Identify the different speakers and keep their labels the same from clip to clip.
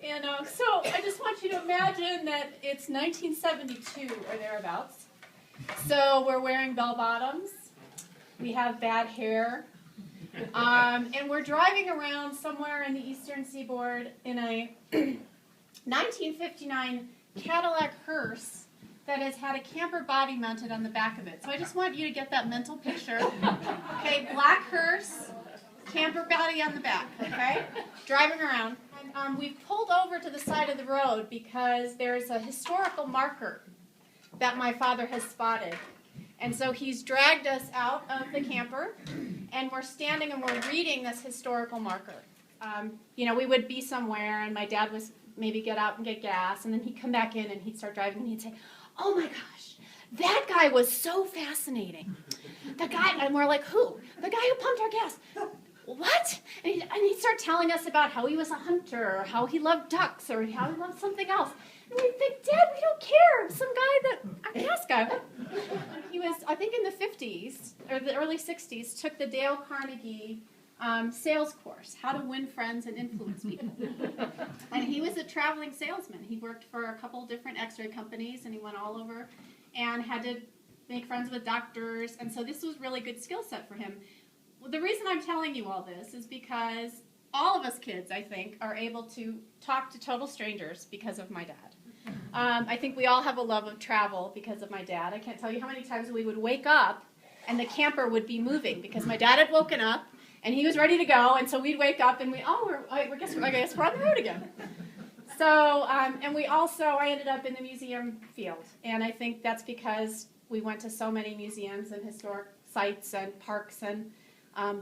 Speaker 1: And so I just want you to imagine that it's 1972 or thereabouts. So we're wearing bell bottoms. We have bad hair. And we're driving around somewhere in the Eastern Seaboard in a 1959 Cadillac hearse that has had a camper body mounted on the back of it. So I just want you to get that mental picture. Okay, black hearse, camper body on the back, okay? Driving around. And we've pulled over to the side of the road because there's a historical marker that my father has spotted. And so he's dragged us out of the camper, and we're standing and we're reading this historical marker. We would be somewhere, and my dad was maybe get out and get gas, and then he'd come back in and he'd start driving, and he'd say, "Oh my gosh, that guy was so fascinating. The guy," and we're like, "Who?" "The guy who pumped our gas." "What?" And he'd start telling us about how he was a hunter, or how he loved ducks, or how he loved something else. And we'd think, "Dad, we don't care. Some guy a gas guy." He was, I think in the 50s, or the early 60s, took the Dale Carnegie sales course, how to win friends and influence people. And he was a traveling salesman. He worked for a couple different x-ray companies, and he went all over and had to make friends with doctors. And so this was really good skill set for him. Well, the reason I'm telling you all this is because all of us kids, I think, are able to talk to total strangers because of my dad. I think we all have a love of travel because of my dad. I can't tell you how many times we would wake up and the camper would be moving because my dad had woken up and he was ready to go, and so we'd wake up and I guess we're on the road again. So, and I ended up in the museum field, and I think that's because we went to so many museums and historic sites and parks and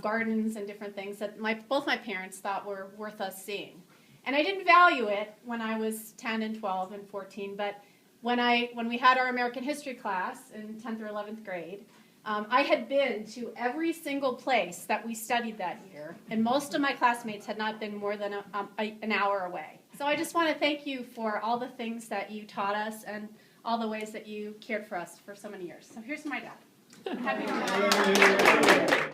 Speaker 1: gardens and different things that both my parents thought were worth us seeing. And I didn't value it when I was 10 and 12 and 14, but when we had our American history class in 10th or 11th grade, I had been to every single place that we studied that year, and most of my classmates had not been more than an hour away. So I just want to thank you for all the things that you taught us and all the ways that you cared for us for so many years. So here's my dad. Happy birthday.